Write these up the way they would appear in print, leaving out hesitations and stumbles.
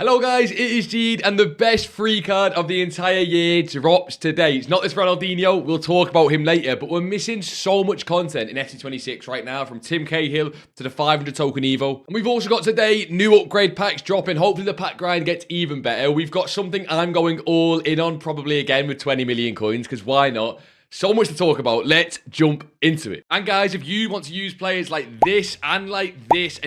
Hello guys, it is Jead, and the best free card of the entire year drops today. It's not this Ronaldinho, we'll talk about him later, but we're missing so much content in FC26 right now, from Tim Cahill to the 500 token Evo. And we've also got today new upgrade packs dropping. Hopefully the pack grind gets even better. We've got something I'm going all in on, probably again with 20 million coins, because why not? So much to talk about. Let's jump into it. And guys, if you want to use players like this and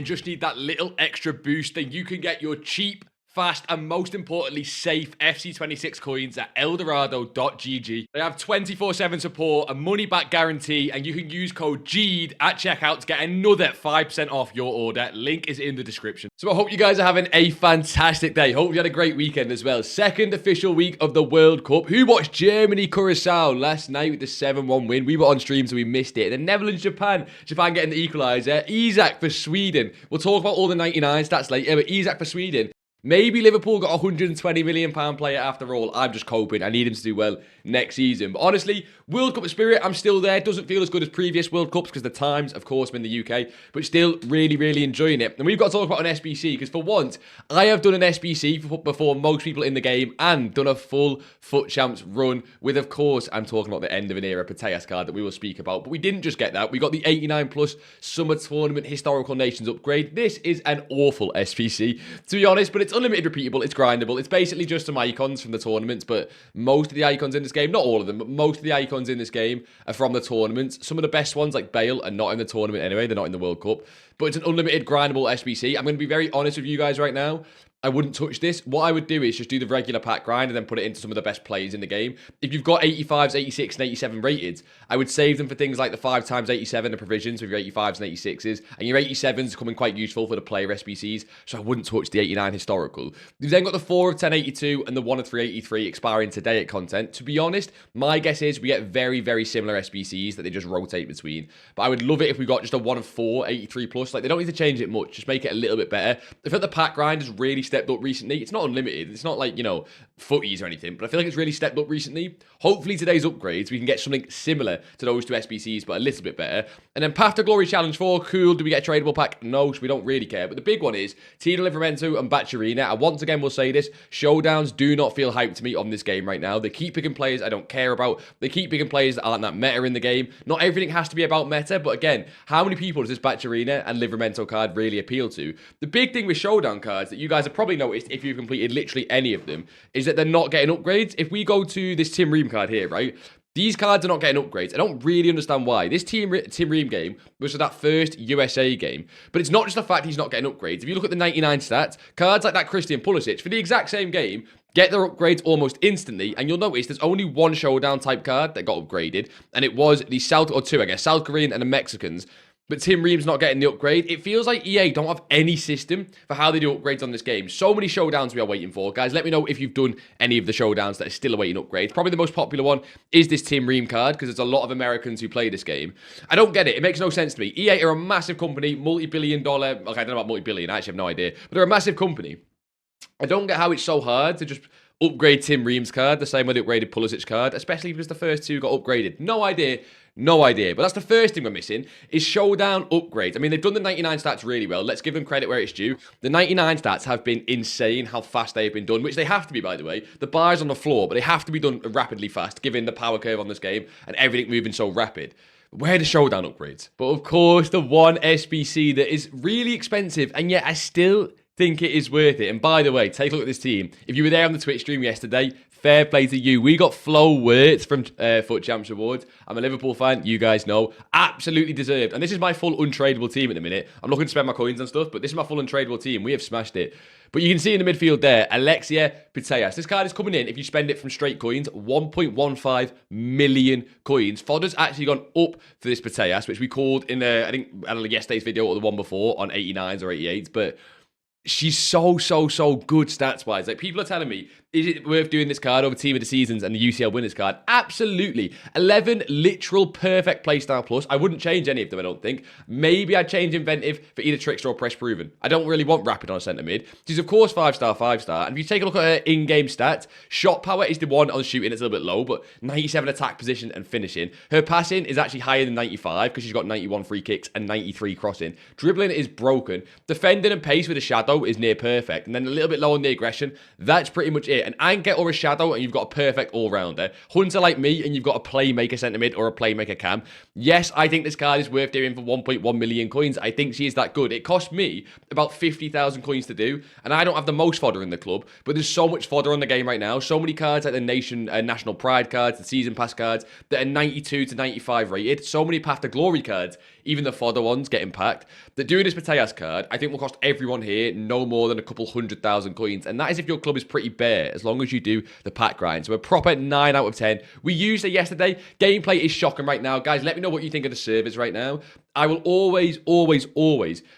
just need that little extra boost, then you can get your cheap, fast, and most importantly, safe FC26 coins at eldorado.gg. They have 24/7 support, a money-back guarantee, and you can use code JEAD at checkout to get another 5% off your order. Link is in the description. So I hope you guys are having a fantastic day. Hope you had a great weekend as well. Second official week of the World Cup. Who watched Germany, Curacao last night with the 7-1 win? We were on stream, so we missed it. And then Netherlands, Japan. Japan getting the equaliser. Isak for Sweden. We'll talk about all the 99 stats later, but Isak for Sweden. Maybe Liverpool got a £120 million player after all. I'm just coping. I need him to do well next season. But honestly, World Cup spirit, I'm still there. Doesn't feel as good as previous World Cups because the times, of course, I'm in the UK. But still really, really enjoying it. And we've got to talk about an SBC because for once, I have done an SBC before most people in the game and done a full FUT Champs run with, of course, I'm talking about the end of an era Pateas card that we will speak about. But we didn't just get that. We got the 89 plus Summer Tournament Historical Nations upgrade. This is an awful SBC, to be honest, but it's unlimited repeatable, it's grindable. It's basically just some icons from the tournaments, but most of the icons in this game, not all of them, but most of the icons in this game are from the tournaments. Some of the best ones, like Bale, are not in the tournament anyway. They're not in the World Cup, but it's an unlimited grindable SBC. I'm going to be very honest with you guys right now. I wouldn't touch this. What I would do is just do the regular pack grind and then put it into some of the best players in the game. If you've got 85s, 86, and 87 rated, I would save them for things like the 5x87, the provisions with your 85s and 86s, and your 87s coming quite useful for the player SBCs, so I wouldn't touch the 89 historical. You've then got the 4 of 1082 and the 1 of 383 expiring today at content. To be honest, my guess is we get very, very similar SBCs that they just rotate between, but I would love it if we got just a 1 of 4, 83 plus. Like, they don't need to change it much, just make it a little bit better. I feel like the pack grind has really stepped up recently. It's not unlimited. It's not like, you know, footies or anything, but I feel like it's really stepped up recently. Hopefully today's upgrades, we can get something similar to those two SBCs, but a little bit better. And then Path to Glory Challenge 4, cool. Do we get a tradable pack? No, so we don't really care. But the big one is Tino Livramento and Bacciarina. I once again will say this, showdowns do not feel hyped to me on this game right now. They keep picking players I don't care about. They keep picking players that aren't that meta in the game. Not everything has to be about meta, but again, how many people does this Bacciarina and Livramento card really appeal to? The big thing with showdown cards that you guys have probably noticed if you've completed literally any of them is that they're not getting upgrades. If we go to this Tim Ream card here, right? These cards are not getting upgrades. I don't really understand why. This Tim Ream game was that first USA game. But it's not just the fact he's not getting upgrades. If you look at the 99 stats, cards like that Christian Pulisic, for the exact same game, get their upgrades almost instantly. And you'll notice there's only one showdown type card that got upgraded. And it was the South Korean and the Mexicans. But Tim Ream's not getting the upgrade. It feels like EA don't have any system for how they do upgrades on this game. So many showdowns we are waiting for. Guys, let me know if you've done any of the showdowns that are still awaiting upgrades. Probably the most popular one is this Tim Ream card because there's a lot of Americans who play this game. I don't get it. It makes no sense to me. EA are a massive company, multi-billion dollar. Okay, I don't know about multi-billion. I actually have no idea. But they're a massive company. I don't get how it's so hard to just upgrade Tim Ream's card the same way they upgraded Pulisic's card, especially because the first two got upgraded. No idea. No idea. But that's the first thing we're missing is showdown upgrades. I mean, they've done the 99 stats really well. Let's give them credit where it's due. The 99 stats have been insane how fast they've been done, which they have to be, by the way. The bar's on the floor, but they have to be done rapidly fast, given the power curve on this game and everything moving so rapid. Where are the showdown upgrades? But of course, the one SBC that is really expensive, and yet I still think it is worth it. And by the way, take a look at this team. If you were there on the Twitch stream yesterday, fair play to you. We got Flo Wirtz from FUT Champs Awards. I'm a Liverpool fan, you guys know. Absolutely deserved. And this is my full untradeable team at the minute. I'm looking to spend my coins and stuff, but this is my full untradeable team. We have smashed it. But you can see in the midfield there, Alexia Putellas. This card is coming in, if you spend it from straight coins, 1.15 million coins. Fodder's actually gone up for this Putellas, which we called in, I think, yesterday's video or the one before on 89s or 88s, but she's so good stats-wise. Like, people are telling me, Is it worth doing this card over Team of the Seasons and the UCL Winners card? Absolutely. 11 literal perfect playstyle plus. I wouldn't change any of them, I don't think. Maybe I'd change Inventive for either Trickster or Press Proven. I don't really want Rapid on a centre mid. She's, of course, 5-star, 5-star. And if you take a look at her in-game stats, shot power is the one on shooting. It's a little bit low, but 97 attack position and finishing. Her passing is actually higher than 95 because she's got 91 free kicks and 93 crossing. Dribbling is broken. Defending and pace with a shadow is near perfect. And then a little bit low on the aggression. That's pretty much it. An Anchor or a Shadow, and you've got a perfect all-rounder. Hunter like me, and you've got a Playmaker centre mid or a Playmaker cam. Yes, I think this card is worth doing for 1.1 million coins. I think she is that good. It cost me about 50,000 coins to do, and I don't have the most fodder in the club, but there's so much fodder on the game right now. So many cards like the National Pride cards, the Season Pass cards, that are 92 to 95 rated. So many Path to Glory cards, even the fodder ones getting packed. That doing this Mateas card, I think will cost everyone here no more than a couple 100,000 coins, and that is if your club is pretty bare, as long as you do the pack grind. So a proper 9 out of 10. We used it yesterday. Gameplay is shocking right now. Guys, let me know what you think of the servers right now. I will always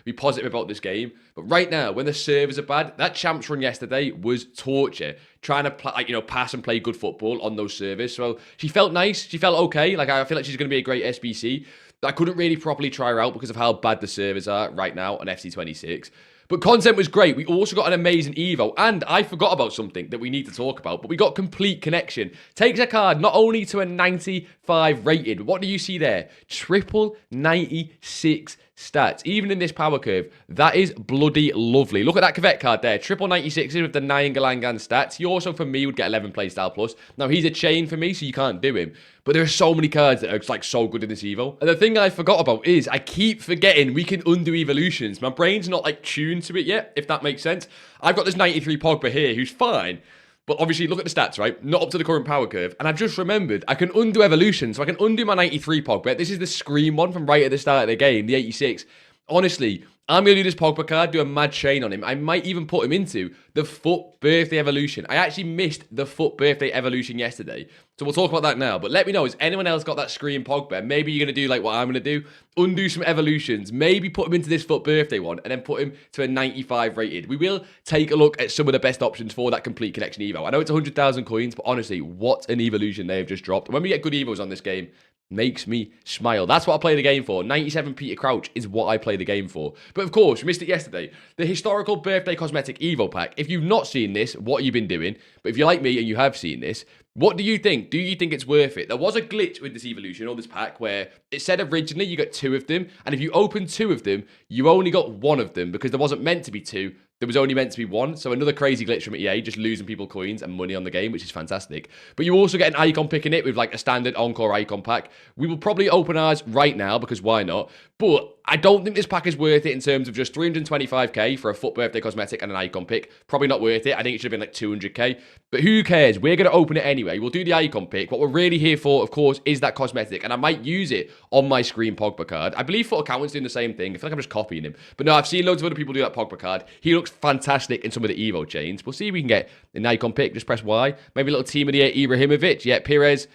be positive about this game. But right now, when the servers are bad, that champs run yesterday was torture. Trying to pass and play good football on those servers. So she felt nice. She felt okay. Like, I feel like she's going to be a great SBC. I couldn't really properly try her out because of how bad the servers are right now on FC26. But content was great. We also got an amazing Evo. And I forgot about something that we need to talk about. But we got Complete Connection. Takes a card not only to a 95 rated. What do you see there? Triple 96 stats. Even in this power curve, that is bloody lovely. Look at that Cavet card there. Triple 96s with the 9 Galangan stats. He also, for me, would get 11 playstyle plus. Now, he's a chain for me, so you can't do him. But there are so many cards that are like so good in this Evo. And the thing I forgot about is I keep forgetting we can undo evolutions. My brain's not like tuned to it yet, if that makes sense. I've got this 93 Pogba here who's fine. But obviously, look at the stats, right? Not up to the current power curve. And I've just remembered, I can undo evolution. So I can undo my 93 Pogba. This is the Scream one from right at the start of the game, the 86. Honestly, I'm going to do this Pogba card, do a mad chain on him. I might even put him into the FUT Birthday Evolution. I actually missed the FUT Birthday Evolution yesterday. So we'll talk about that now. But let me know, has anyone else got that Scream Pogba? Maybe you're going to do like what I'm going to do. Undo some evolutions. Maybe put him into this FUT Birthday one. And then put him to a 95 rated. We will take a look at some of the best options for that Complete Connection Evo. I know it's 100,000 coins. But honestly, what an evolution they have just dropped. When we get good Evos on this game, makes me smile. That's what I play the game for. 97 Peter Crouch is what I play the game for. But of course, we missed it yesterday. The historical birthday cosmetic Evo pack. If you've not seen this, what have you been doing? But if you're like me and you have seen this, what do you think? Do you think it's worth it? There was a glitch with this evolution or this pack where it said originally you got 2 of them. And if you open 2 of them, you only got 1 of them because there wasn't meant to be 2. There was only meant to be 1. So another crazy glitch from EA, just losing people coins and money on the game, which is fantastic. But you also get an icon pick in it with like a standard Encore icon pack. We will probably open ours right now because why not? But I don't think this pack is worth it in terms of just 325k for a FUT Birthday cosmetic and an icon pick. Probably not worth it. I think it should have been like 200k. But who cares? We're going to open it anyway. We'll do the icon pick. What we're really here for, of course, is that cosmetic. And I might use it on my Screen Pogba card. I believe FUT Accountant's doing the same thing. I feel like I'm just copying him. But no, I've seen loads of other people do that Pogba card. He looks fantastic in some of the Evo chains. We'll see if we can get an icon pick. Just press Y. Maybe a little team of the year, Ibrahimovic. Yet Perez.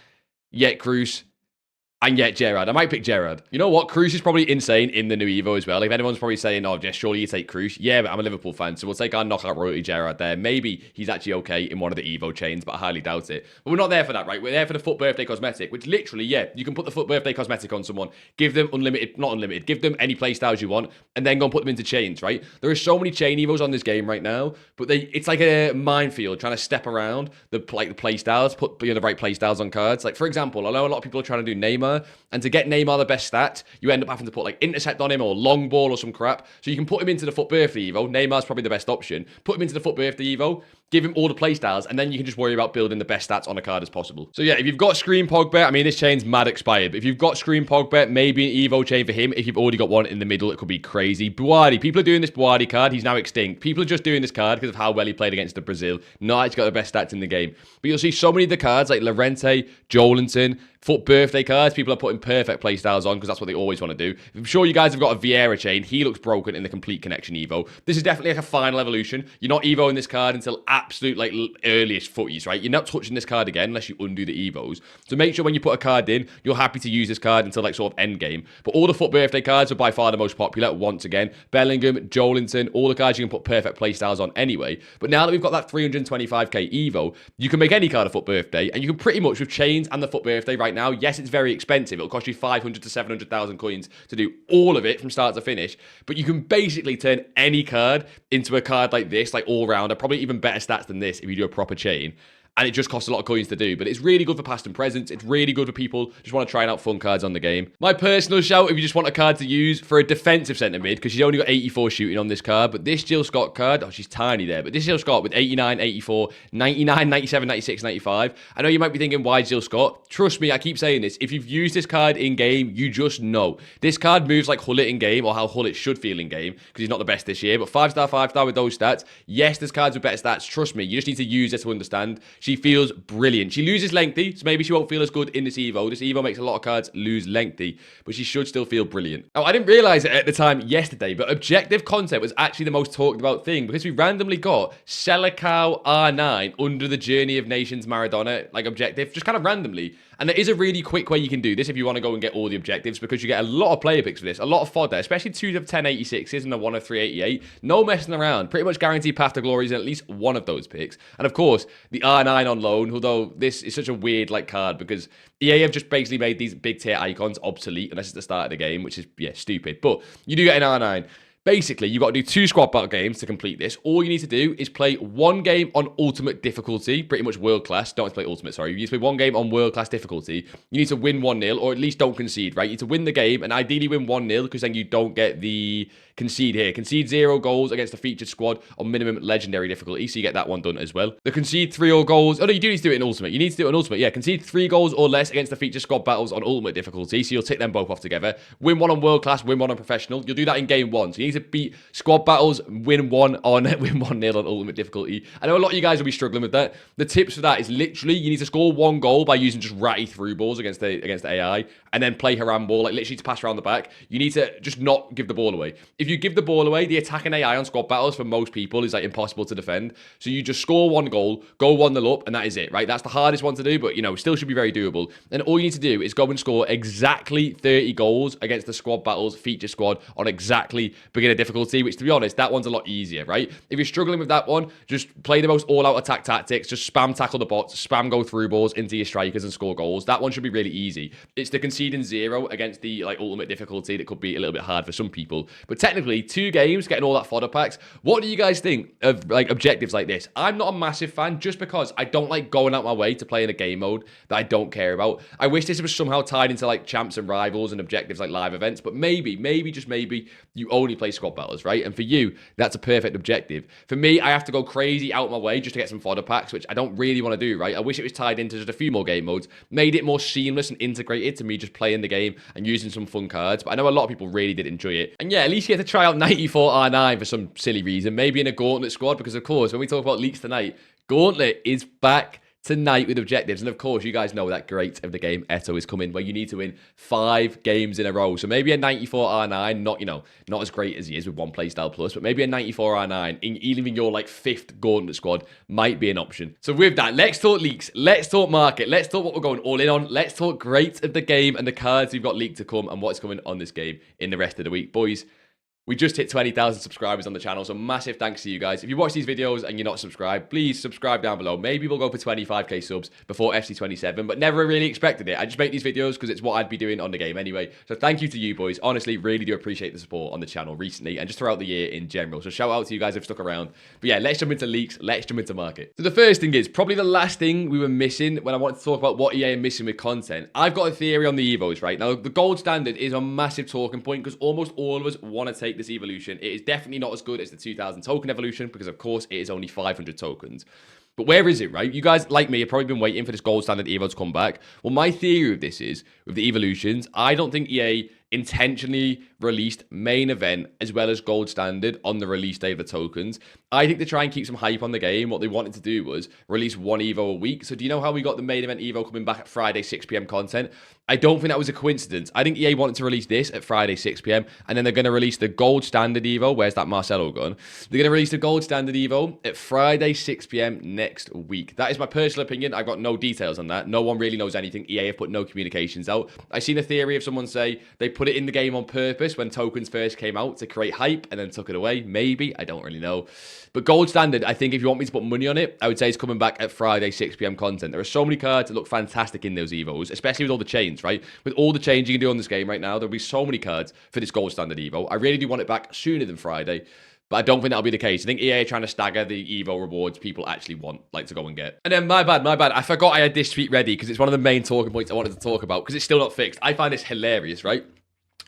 Yet Cruz. And yet Gerrard. I might pick Gerrard. You know what? Cruz is probably insane in the new Evo as well. If anyone's probably saying, oh, Jess, surely you take Cruz. Yeah, but I'm a Liverpool fan, so we'll take our knockout royalty Gerrard there. Maybe he's actually okay in one of the Evo chains, but I highly doubt it. But we're not there for that, right? We're there for the FUT Birthday cosmetic, which literally, yeah, you can put the FUT Birthday cosmetic on someone, give them not unlimited, give them any playstyles you want, and then go and put them into chains, right? There are so many chain Evos on this game right now, but it's like a minefield trying to step around the playstyles, put the right playstyles on cards. Like, for example, I know a lot of people are trying to do Neymar, and to get Neymar the best stat, you end up having to put like intercept on him or long ball or some crap. So you can put him into the FUT Birthday Evo. Neymar's probably the best option. Put him into the FUT Birthday Evo, give him all the playstyles, and then you can just worry about building the best stats on a card as possible. So yeah, if you've got Screen Pogba, I mean, this chain's mad expired, but if you've got Screen Pogba, maybe an Evo chain for him. If you've already got one in the middle, it could be crazy. Buardi, people are doing this Buardi card. He's now extinct. People are just doing this card because of how well he played against the Brazil. Not he's got the best stats in the game. But you'll see so many of the cards like Lorente, Jolinton, FUT Birthday cards, people are putting perfect playstyles on because that's what they always want to do. I'm sure you guys have got a Vieira chain. He looks broken in the Complete Connection Evo. This is definitely like a final evolution. You're not Evoing this card until absolute like earliest footies, right? You're not touching this card again unless you undo the Evos. So make sure when you put a card in, you're happy to use this card until like sort of end game. But all the FUT birthday cards are by far the most popular. Once again, Bellingham, Jolinton, all the cards you can put perfect playstyles on anyway. But now that we've got that 325k Evo, you can make any card a FUT birthday, and you can pretty much with chains and the FUT birthday right now. Yes, it's very expensive. It'll cost you 500 to 700,000 coins to do all of it from start to finish. But you can basically turn any card into a card like this, like all rounder, probably even better stats than this if you do a proper chain. And it just costs a lot of coins to do. But it's really good for past and present. It's really good for people just want to try out fun cards on the game. My personal shout, if you just want a card to use for a defensive centre mid, because she's only got 84 shooting on this card. But this Jill Scott card, oh, she's tiny there. But this Jill Scott with 89, 84, 99, 97, 96, 95. I know you might be thinking, why Jill Scott? Trust me, I keep saying this. If you've used this card in-game, you just know. This card moves like Hullet in-game, or how Hullet should feel in-game, because he's not the best this year. But 5-star, 5-star with those stats. Yes, there's cards with better stats. Trust me, you just need to use it to understand. She feels brilliant. She loses lengthy, so maybe she won't feel as good in this Evo. This Evo makes a lot of cards lose lengthy, but she should still feel brilliant. Now, I didn't realize it at the time yesterday, but objective content was actually the most talked about thing, because we randomly got Curacau R9 under the Journey of Nations Maradona, like objective, just kind of randomly. And there is a really quick way you can do this if you want to go and get all the objectives, because you get a lot of player picks for this, a lot of fodder, especially 2 of 1086s and a 1 of 388. No messing around. Pretty much guaranteed path to glory is in at least one of those picks. And of course, the R9 on loan, although this is such a weird like card because EA have just basically made these big tier icons obsolete unless it's the start of the game, which is, yeah, stupid. But you do get an R9. Basically, you've got to do 2 squad battle games to complete this. All you need to do is play 1 game on ultimate difficulty, pretty much world class. Don't have to play ultimate, sorry. You need to play 1 game on world class difficulty. You need to win 1-0, or at least don't concede, right? You need to win the game and ideally win 1-0, because then you don't get the concede here. Concede 0 goals against the featured squad on minimum legendary difficulty, so you get that one done as well. The concede 3 or goals. Oh no, you do need to do it in ultimate. You need to do it in ultimate. Yeah, concede 3 goals or less against the featured squad battles on ultimate difficulty, so you'll tick them both off together. Win 1 on world class, win 1 on professional. You'll do that in game 1. So you need to beat squad battles, win 1 on win 1-0 on ultimate difficulty. I know a lot of you guys will be struggling with that. The tips for that is literally you need to score 1 goal by using just ratty through balls against the AI, and then play haram ball, like literally to pass around the back. You need to just not give the ball away. If you give the ball away, the attacking AI on squad battles for most people is like impossible to defend. So you just score 1 goal, go 1-0 up, and that is it, right? That's the hardest one to do, but you know, still should be very doable. And all you need to do is go and score exactly 30 goals against the squad battles feature squad on exactly beginner difficulty, which to be honest, that one's a lot easier, right? If you're struggling with that one, just play the most all-out attack tactics, just spam tackle the bots, spam go through balls into your strikers and score goals. That one should be really easy. It's the conceding 0 against the like ultimate difficulty that could be a little bit hard for some people. But technically, 2 games, getting all that fodder packs. What do you guys think of like objectives like this? I'm not a massive fan just because I don't like going out my way to play in a game mode that I don't care about. I wish this was somehow tied into like champs and rivals and objectives like live events, but maybe, just maybe you only play squad battles, right? And for you, that's a perfect objective. For me, I have to go crazy out my way just to get some fodder packs, which I don't really want to do, right? I wish it was tied into just a few more game modes, made it more seamless and integrated to me just playing the game and using some fun cards. But I know a lot of people really did enjoy it. And yeah, at least you get to try out 94 R9 for some silly reason, maybe in a Gauntlet squad, because of course, when we talk about leaks tonight, Gauntlet is back tonight with objectives. And of course, you guys know that great of the game, Eto, is coming, where you need to win 5 games in a row. So maybe a 94 R9, not as great as he is with 1 playstyle plus, but maybe a 94 R9, even in your like 5th Gauntlet squad, might be an option. So with that, let's talk leaks, let's talk market, let's talk what we're going all in on, let's talk great of the game and the cards we've got leaked to come and what's coming on this game in the rest of the week. Boys, we just hit 20,000 subscribers on the channel, so massive thanks to you guys. If you watch these videos and you're not subscribed, please subscribe down below. Maybe we'll go for 25k subs before FC27, but never really expected it. I just make these videos because it's what I'd be doing on the game anyway. So thank you to you boys. Honestly, really do appreciate the support on the channel recently and just throughout the year in general. So shout out to you guys who've stuck around. But yeah, let's jump into leaks. Let's jump into market. So the first thing is probably the last thing we were missing when I wanted to talk about what EA are missing with content. I've got a theory on the Evos, right? Now, the gold standard is a massive talking point because almost all of us want to take this evolution. It is definitely not as good as the 2000 token evolution because, of course, it is only 500 tokens. But where is it, right? You guys, like me, have probably been waiting for this gold standard Evo to come back. Well, my theory of this is, with the evolutions, I don't think EA intentionally released main event as well as gold standard on the release day of the tokens. I think to try and keep some hype on the game, what they wanted to do was release one Evo a week. So do you know how we got the main event Evo coming back at Friday 6 p.m. content? I don't think that was a coincidence. I think EA wanted to release this at Friday 6 p.m. and then they're going to release the gold standard Evo. Where's that Marcelo gone? They're going to release the gold standard Evo at Friday 6 p.m. next week. That is my personal opinion. I've got no details on that. No one really knows anything. EA have put no communications out. I've seen a theory of someone say they put it in the game on purpose when tokens first came out to create hype and then took it away. Maybe. I don't really know. But gold standard, I think if you want me to put money on it, I would say it's coming back at Friday 6 p.m. content. There are so many cards that look fantastic in those Evos, especially with all the chains, right? With all the chains you can do on this game right now, there'll be so many cards for this gold standard Evo. I really do want it back sooner than Friday, but I don't think that'll be the case. I think EA are trying to stagger the Evo rewards people actually want, like, to go and get. And then, my bad. I forgot I had this tweet ready because it's one of the main talking points I wanted to talk about because it's still not fixed. I find this hilarious, right?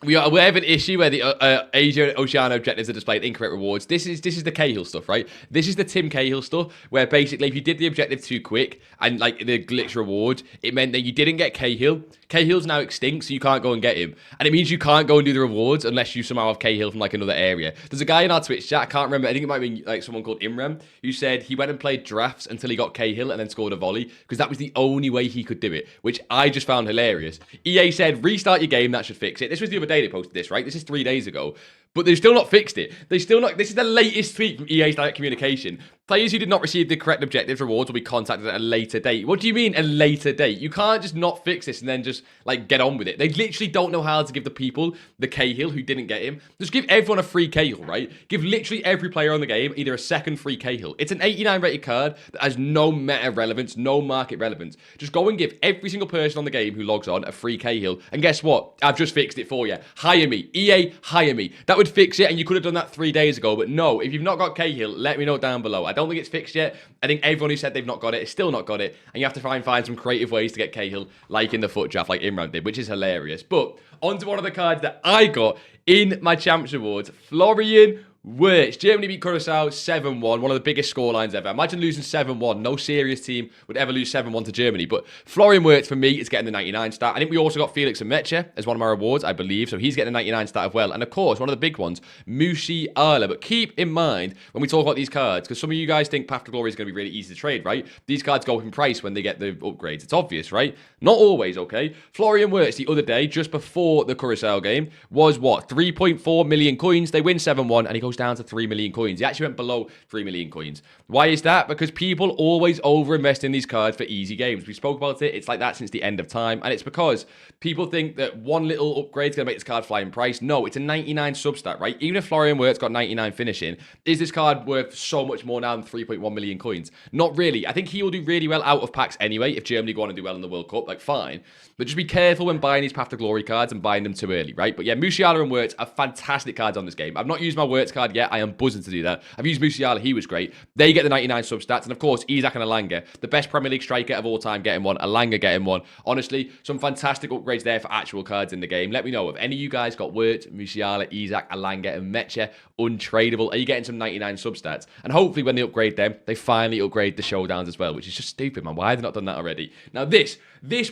We have an issue where the Asia and Oceania objectives are displayed incorrect rewards. This is the Cahill stuff, right? This is the Tim Cahill stuff, where basically if you did the objective too quick and like the glitch reward, it meant that you didn't get Cahill. Cahill's now extinct, so you can't go and get him. And it means you can't go and do the rewards unless you somehow have Cahill from like another area. There's a guy in our Twitch chat, I can't remember, I think it might be like someone called Imran, who said he went and played drafts until he got Cahill and then scored a volley, because that was the only way he could do it, which I just found hilarious. EA said, restart your game, that should fix it. This was the other day they posted this, right? This is 3 days ago. But they've still not fixed it. This is the latest tweet from EA's direct communication. Players who did not receive the correct objectives rewards will be contacted at a later date. What do you mean a later date? You can't just not fix this and then just like get on with it. They literally don't know how to give the people the Cahill who didn't get him. Just give everyone a free Cahill, right? Give literally every player on the game either a second free Cahill. It's an 89 rated card that has no meta relevance, no market relevance. Just go and give every single person on the game who logs on a free Cahill. And guess what? I've just fixed it for you. Hire me. EA, hire me. That would fix it, and you could have done that 3 days ago. But no, if you've not got Cahill, let me know down below. I don't think it's fixed yet. I think everyone who said they've not got it has still not got it, and you have to find some creative ways to get Cahill, like in the foot draft, like Imran did, which is hilarious. But on to one of the cards that I got in my Champs Awards, Florian Wirtz. Germany beat Curacao 7-1, one of the biggest scorelines ever. Imagine losing 7-1. No serious team would ever lose 7-1 to Germany. But Florian Wirtz, for me, is getting the 99 stat. I think we also got Felix Meche as one of my rewards, I believe. So he's getting a 99 stat as well. And of course, one of the big ones, Musiala. But keep in mind, when we talk about these cards, because some of you guys think Path to Glory is going to be really easy to trade, right? These cards go up in price when they get the upgrades. It's obvious, right? Not always, okay? Florian Wirtz, the other day, just before the Curacao game, was what? 3.4 million coins. They win 7-1, and he goes down to 3 million coins. He actually went below 3 million coins. Why is that? Because people always overinvest in these cards for easy games. We spoke about it. It's like that since the end of time. And it's because people think that one little upgrade is going to make this card fly in price. No, it's a 99 substat, right? Even if Florian Wirtz got 99 finishing, is this card worth so much more now than 3.1 million coins? Not really. I think he will do really well out of packs anyway if Germany go on and do well in the World Cup. Like, fine. But just be careful when buying these Path to Glory cards and buying them too early, right? But yeah, Musiala and Wirtz are fantastic cards on this game. I've not used my Wirtz card yet. I am buzzing to do that. I've used Musiala. He was great. They get the 99 substats. And of course, Isak and Alanga, the best Premier League striker of all time, getting one. Alanga getting one. Honestly, some fantastic upgrades there for actual cards in the game. Let me know if any of you guys got Wirtz, Musiala, Isak, Alanga, and Meche untradeable. Are you getting some 99 substats? And hopefully when they upgrade them, they finally upgrade the showdowns as well, which is just stupid, man. Why have they not done that already? Now this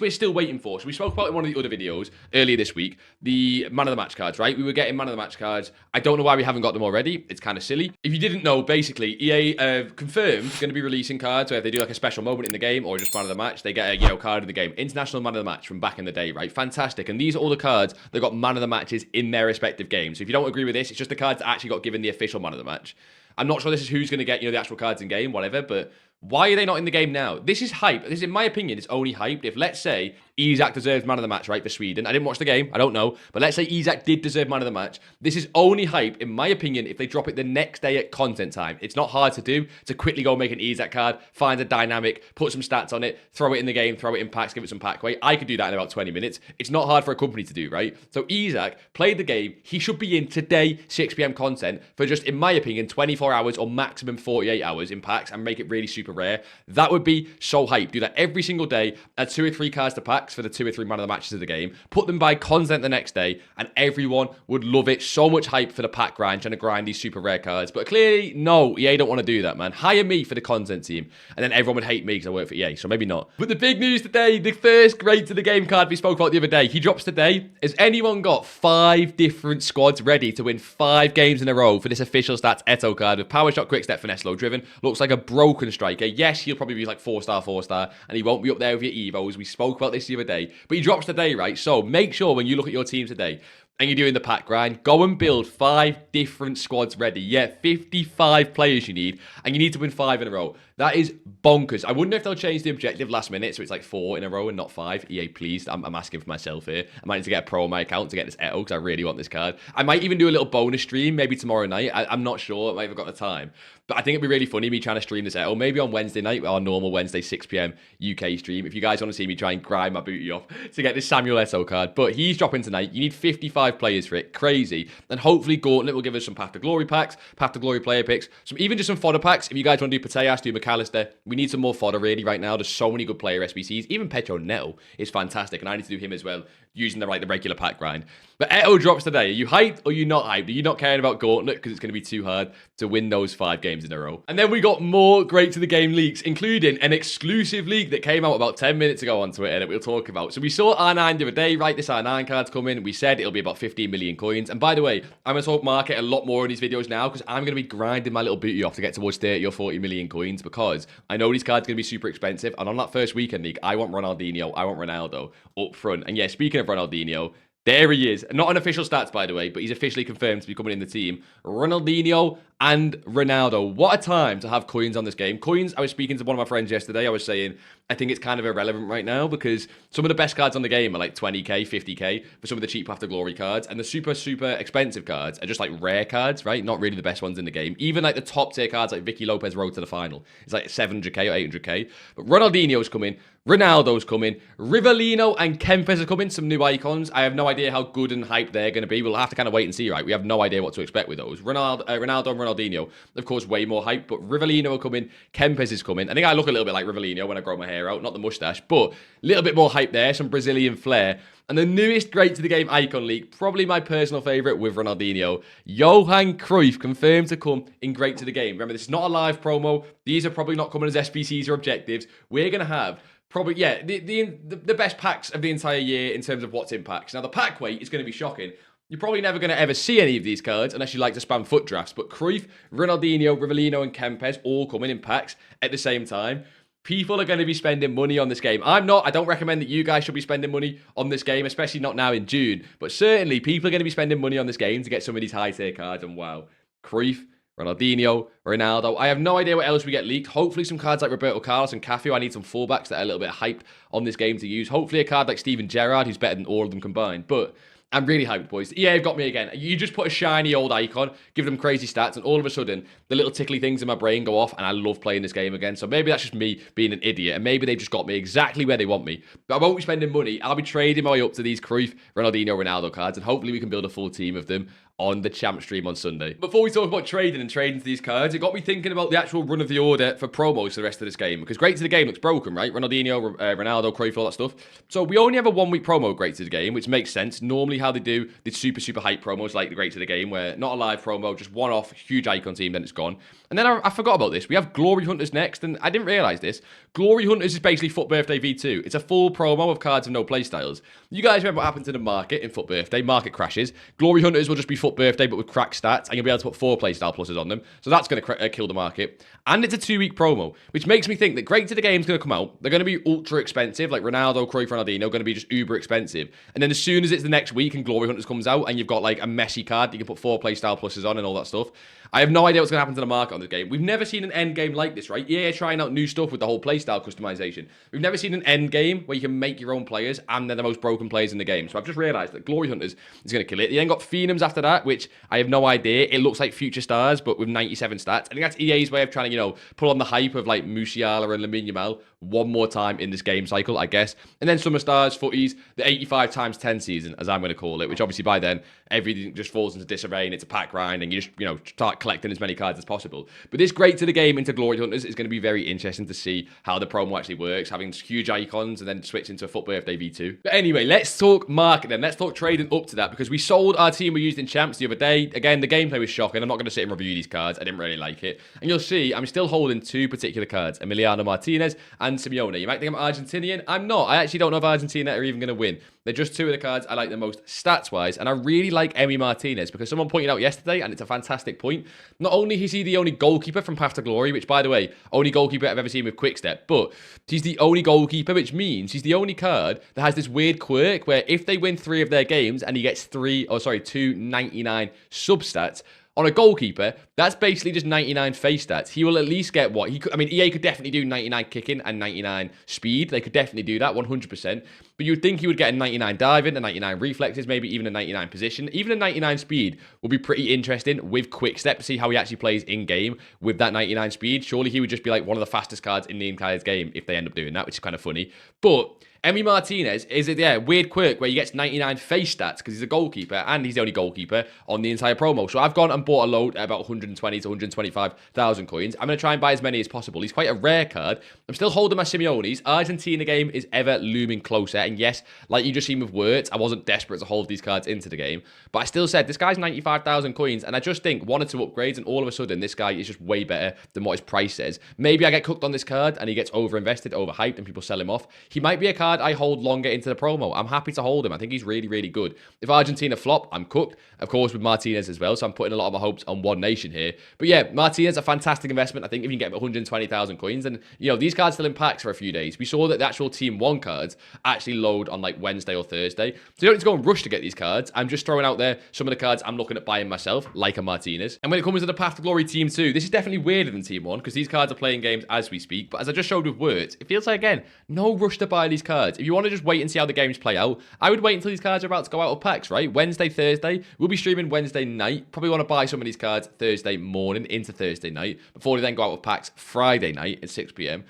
we're still waiting for. So we spoke about it in one of the other videos earlier this week, the man of the match cards, right? We were getting man of the match cards. I don't know why we haven't got them already. It's kind of silly. If you didn't know, basically, EA confirmed going to be releasing cards where if they do like a special moment in the game or just man of the match, they get a card in the game. International man of the match from back in the day, right? Fantastic. And these are all the cards that got man of the matches in their respective games. So if you don't agree with this, it's just the cards that actually got given the official man of the match. I'm not sure this is who's going to get, the actual cards in game, whatever, but why are they not in the game now? This is hype. This, in my opinion, is only hyped if, let's say, Isak deserves man of the match, right, for Sweden. I didn't watch the game. I don't know. But let's say Isak did deserve man of the match. This is only hype, in my opinion, if they drop it the next day at content time. It's not hard to do to quickly go make an Isak card, find a dynamic, put some stats on it, throw it in the game, throw it in packs, give it some pack weight. I could do that in about 20 minutes. It's not hard for a company to do, right? So Isak played the game. He should be in today, 6 p.m. content for just, in my opinion, 24 hours or maximum 48 hours in packs and make it really super super rare. That would be so hype. Do that every single day. Add 2 or 3 cards to packs for the 2 or 3 man of the matches of the game. Put them by content the next day, and everyone would love it. So much hype for the pack grind, trying to grind these super rare cards. But clearly, no, EA don't want to do that, man. Hire me for the content team, and then everyone would hate me because I work for EA, so maybe not. But the big news today, the first great to the game card we spoke about the other day, he drops today. Has anyone got 5 different squads ready to win 5 games in a row for this official stats Eto card with power shot, quick step, finesse, low driven? Looks like a broken striker. Yes, he'll probably be like 4-star, 4-star, and he won't be up there with your Evos. We spoke about this the other day, but he drops today, right? So make sure when you look at your team today, and you're doing the pack grind, go and build 5 different squads ready. Yeah, 55 players you need, and you need to win 5 in a row. That is bonkers. I wonder if they'll change the objective last minute, so it's like 4 in a row and not 5. EA, please. I'm asking for myself here. I might need to get a pro on my account to get this Eto, because I really want this card. I might even do a little bonus stream, maybe tomorrow night. I'm not sure. I might have got the time. But I think it'd be really funny, me trying to stream this Eto, maybe on Wednesday night, our normal Wednesday 6 p.m. UK stream. If you guys want to see me try and grind my booty off to get this Samuel Eto card. But he's dropping tonight. You need 55 players for it. Crazy. And hopefully Gauntlet will give us some Path to Glory packs, Path to Glory player picks, even just some fodder packs. If you guys want to do Pateas, do McAllister. We need some more fodder really right now. There's so many good player SBCs. Even Petro Neto is fantastic, and I need to do him as well, using the regular pack grind. But Eto drops today. Are you hyped or are you not hyped? Are you not caring about Gauntlet because it's going to be too hard to win those 5 games in a row? And then we got more great to the game leaks, including an exclusive leak that came out about 10 minutes ago on Twitter that we'll talk about. So we saw R9 the other day, right? This R9 card's coming. We said it'll be about 15 million coins. And by the way, I'm going to talk market a lot more in these videos now because I'm going to be grinding my little booty off to get towards 30 or 40 million coins because I know these cards are going to be super expensive. And on that first weekend league, I want Ronaldinho, I want Ronaldo up front. And yeah, speaking of Ronaldinho, there he is. Not on official stats, by the way, but he's officially confirmed to be coming in the team. Ronaldinho and Ronaldo. What a time to have coins on this game. Coins, I was speaking to one of my friends yesterday. I was saying, I think it's kind of irrelevant right now because some of the best cards on the game are like 20k, 50k for some of the cheap Path to Glory cards. And the super, super expensive cards are just like rare cards, right? Not really the best ones in the game. Even like the top tier cards like Vicky Lopez Road to the Final. It's like 700k or 800k. But Ronaldinho's coming. Ronaldo's coming. Rivellino and Kempes are coming. Some new icons. I have no idea how good and hyped they're going to be. We'll have to kind of wait and see, right? We have no idea what to expect with those. Ronaldo and Ronaldinho, of course, way more hype. But Rivellino are coming. Kempes is coming. I think I look a little bit like Rivellino when I grow my hair out. Not the mustache, but a little bit more hype there. Some Brazilian flair. And the newest great to the game icon leak, probably my personal favourite with Ronaldinho, Johan Cruyff confirmed to come in great to the game. Remember, this is not a live promo. These are probably not coming as SBCs or objectives. We're going to have probably, yeah, the best packs of the entire year in terms of what's in packs. Now, the pack weight is going to be shocking. You're probably never going to ever see any of these cards unless you like to spam foot drafts. But Cruyff, Ronaldinho, Rivellino, and Kempes all coming in packs at the same time. People are going to be spending money on this game. I'm not. I don't recommend that you guys should be spending money on this game, especially not now in June. But certainly, people are going to be spending money on this game to get some of these high-tier cards. And wow, Cruyff, Ronaldinho, Ronaldo. I have no idea what else we get leaked. Hopefully some cards like Roberto Carlos and Cafu. I need some fullbacks that are a little bit hyped on this game to use. Hopefully a card like Steven Gerrard, who's better than all of them combined. But I'm really hyped, boys. EA have got me again. You just put a shiny old icon, give them crazy stats, and all of a sudden, the little tickly things in my brain go off, and I love playing this game again. So maybe that's just me being an idiot, and maybe they've just got me exactly where they want me. But I won't be spending money. I'll be trading my way up to these Cruyff, Ronaldinho, Ronaldo cards, and hopefully we can build a full team of them on the champ stream on Sunday. Before we talk about trading to these cards, it got me thinking about the actual run of the order for promos for the rest of this game. Because great to the game looks broken, right? Ronaldinho, Ronaldo, Cruyff, all that stuff. So we only have a 1 week promo great to the game, which makes sense. Normally how they do the super, super hype promos like the great to the game, where not a live promo, just one off, huge icon team, then it's gone. And then I forgot about this. We have Glory Hunters next, and I didn't realise this. Glory Hunters is basically Foot Birthday V2. It's a full promo of cards with no playstyles. You guys remember what happened to the market in Foot Birthday? Market crashes. Glory Hunters will just be Foot Birthday, but with cracked stats, and you'll be able to put 4 playstyle pluses on them. So that's going to kill the market. And it's a 2 week promo, which makes me think that great to the game's going to come out. They're going to be ultra expensive, like Ronaldo, Cruyff, Ronaldinho, going to be just uber expensive. And then as soon as it's the next week and Glory Hunters comes out, and you've got like a messy card, you can put 4 playstyle pluses on and all that stuff. I have no idea what's going to happen to the market on this game. We've never seen an end game like this, right? Yeah, trying out new stuff with the whole playstyle customization. We've never seen an end game where you can make your own players and they're the most broken players in the game. So I've just realised that Glory Hunters is going to kill it. You then got Phenoms after that, which I have no idea. It looks like future stars, but with 97 stats. I think that's EA's way of trying to, pull on the hype of like Musiala and Lamine Yamal one more time in this game cycle, I guess. And then Summer Stars, Footies, the 85 times 10 season, as I'm going to call it, which obviously by then everything just falls into disarray and it's a pack grind and you just, start collecting as many cards as possible. But this Great to the Game into Glory Hunters is going to be very interesting to see how the promo actually works, having huge icons and then switch into a FUT Birthday V2. But anyway, let's talk market then. Let's talk trading up to that, because we sold our team we used in Champs the other day. Again, the gameplay was shocking. I'm not going to sit and review these cards. I didn't really like it. And you'll see I'm still holding two particular cards, Emiliano Martinez and Simeone. You might think I'm Argentinian. I'm not. I actually don't know if Argentina are even going to win. They're just two of the cards I like the most stats-wise, and I really like Emi Martinez because someone pointed out yesterday, and it's a fantastic point, not only is he the only goalkeeper from Path to Glory, which, by the way, only goalkeeper I've ever seen with Quickstep, but he's the only goalkeeper, which means he's the only card that has this weird quirk where if they win 3 of their games and he gets 2 99 sub-stats, on a goalkeeper, that's basically just 99 face stats. He will at least get what? EA could definitely do 99 kicking and 99 speed. They could definitely do that, 100%. But you'd think he would get a 99 diving, a 99 reflexes, maybe even a 99 position. Even a 99 speed will be pretty interesting with quick step to see how he actually plays in-game with that 99 speed. Surely he would just be like one of the fastest cards in the entire game if they end up doing that, which is kind of funny. But Emi Martinez is a weird quirk where he gets 99 face stats because he's a goalkeeper and he's the only goalkeeper on the entire promo. So I've gone and bought a load at about 120 to 125,000 coins. I'm going to try and buy as many as possible. He's quite a rare card. I'm still holding my Simeones. Argentina game is ever looming closer. And yes, like you just seen with words, I wasn't desperate to hold these cards into the game. But I still said this guy's 95,000 coins. And I just think 1 or 2 upgrades and all of a sudden this guy is just way better than what his price says. Maybe I get cooked on this card and he gets overinvested, overhyped, and people sell him off. He might be a card I hold longer into the promo. I'm happy to hold him. I think he's really, really good. If Argentina flop, I'm cooked. Of course, with Martinez as well. So I'm putting a lot of my hopes on one nation here. But yeah, Martinez, a fantastic investment. I think if you can get 120,000 coins, and these cards still in packs for a few days. We saw that the actual Team 1 cards actually load on like Wednesday or Thursday. So you don't need to go and rush to get these cards. I'm just throwing out there some of the cards I'm looking at buying myself, like a Martinez. And when it comes to the Path to Glory Team 2, this is definitely weirder than Team 1 because these cards are playing games as we speak. But as I just showed with words, it feels like, again, no rush to buy these cards. If you want to just wait and see how the games play out, I would wait until these cards are about to go out of packs, right? Wednesday, Thursday. We'll be streaming Wednesday night. Probably want to buy some of these cards Thursday morning into Thursday night before they then go out of packs Friday night at 6 p.m.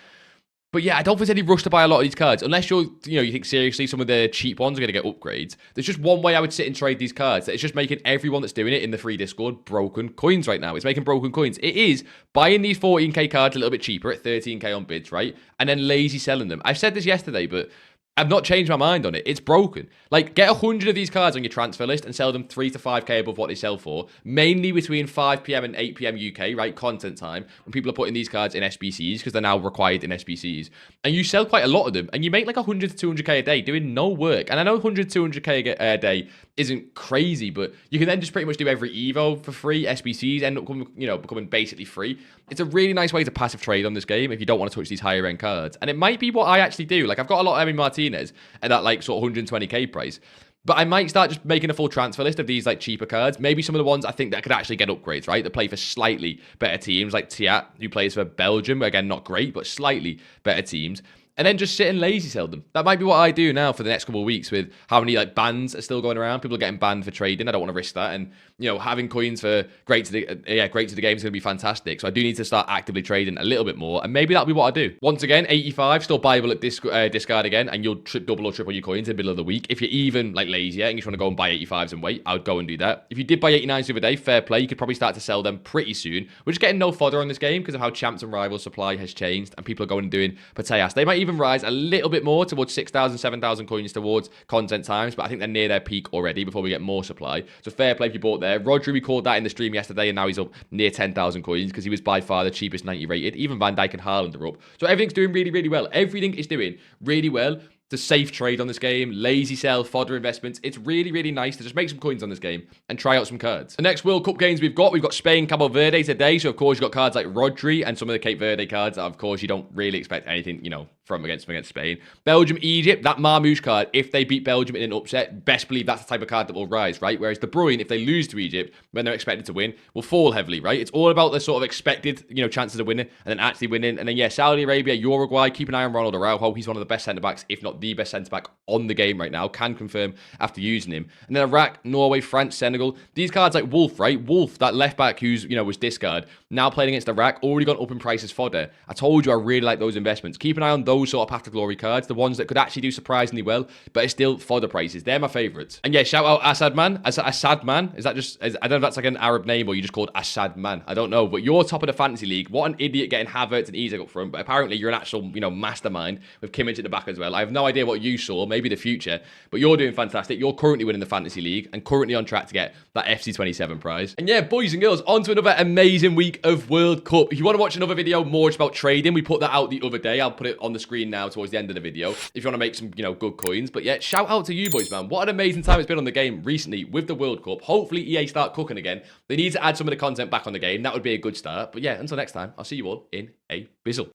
But yeah, I don't think there's any rush to buy a lot of these cards. Unless you think seriously some of the cheap ones are going to get upgrades. There's just one way I would sit and trade these cards. It's just making everyone that's doing it in the free Discord broken coins right now. It's making broken coins. It is buying these 14k cards a little bit cheaper at 13k on bids, right? And then lazy selling them. I said this yesterday, but I've not changed my mind on it. It's broken. Like, get 100 of these cards on your transfer list and sell them 3 to 5k above what they sell for. Mainly between 5 p.m. and 8 p.m. UK, right? Content time. When people are putting these cards in SBCs because they're now required in SBCs. And you sell quite a lot of them. And you make like 100 to 200k a day doing no work. And I know 100 to 200k a day isn't crazy, but you can then just pretty much do every Evo for free. SBCs end up becoming basically free. It's a really nice way to passive trade on this game if you don't want to touch these higher end cards. And it might be what I actually do. Like, I've got a lot of Emi Martinez at that like sort of 120k price. But I might start just making a full transfer list of these like cheaper cards. Maybe some of the ones I think that could actually get upgrades, right? That play for slightly better teams, like Tiat, who plays for Belgium. Again, not great, but slightly better teams. And then just sit and lazy sell them. That might be what I do now for the next couple of weeks with how many like bans are still going around. People are getting banned for trading. I don't want to risk that. And having coins for great to the game is going to be fantastic. So I do need to start actively trading a little bit more, and maybe that'll be what I do. Once again, 85 still buyable at discard again, and you'll double or triple your coins in the middle of the week. If you're even like lazy and you just want to go and buy 85s and wait, I would go and do that. If you did buy 89s the other day, fair play. You could probably start to sell them pretty soon. We're just getting no fodder on this game because of how champs and rivals supply has changed, and people are going and doing Pateas. They might even rise a little bit more towards 6,000, 7,000 coins towards content times, but I think they're near their peak already before we get more supply. So fair play if you bought there. Rodri, we called that in the stream yesterday, and now he's up near 10,000 coins because he was by far the cheapest 90 rated. Even Van Dijk and Haaland are up. So everything's doing really, really well. Everything is doing really well. The safe trade on this game, lazy sell, fodder investments. It's really, really nice to just make some coins on this game and try out some cards. The next World Cup games we've got Spain, Cabo Verde today. So, of course, you've got cards like Rodri and some of the Cape Verde cards that, of course, you don't really expect anything, from against Spain. Belgium, Egypt, that Marmouche card, if they beat Belgium in an upset, best believe that's the type of card that will rise, right? Whereas De Bruyne, if they lose to Egypt, when they're expected to win, will fall heavily, right? It's all about the sort of expected, chances of winning and then actually winning. And then, yeah, Saudi Arabia, Uruguay, keep an eye on Ronald Araujo. He's one of the best centre-backs, if not the best centre-back on the game right now. Can confirm after using him. And then Iraq, Norway, France, Senegal. These cards like Wolf, right? Wolf, that left-back who's, was discard, now playing against Iraq, already gone up in price as fodder. I told you I really like those investments. Keep an eye on those those sort of Path to Glory cards, the ones that could actually do surprisingly well, but are still for the prices. They're my favourites. And yeah, shout out Assad Man. Assad Man. Is that just, I don't know if that's like an Arab name or you just called Assad Man. I don't know, but you're top of the fantasy league. What an idiot getting Havertz and Isak up front, but apparently you're an actual, mastermind with Kimmich at the back as well. I have no idea what you saw, maybe the future, but you're doing fantastic. You're currently winning the fantasy league and currently on track to get that FC27 prize. And yeah, boys and girls, on to another amazing week of World Cup. If you want to watch another video more just about trading, we put that out the other day. I'll put it on the screen now towards the end of the video if you want to make some, good coins. But yeah, shout out to you boys, man. What an amazing time it's been on the game recently with the World Cup. Hopefully EA start cooking again. They need to add some of the content back on the game. That would be a good start. But yeah, until next time, I'll see you all in a bizzle.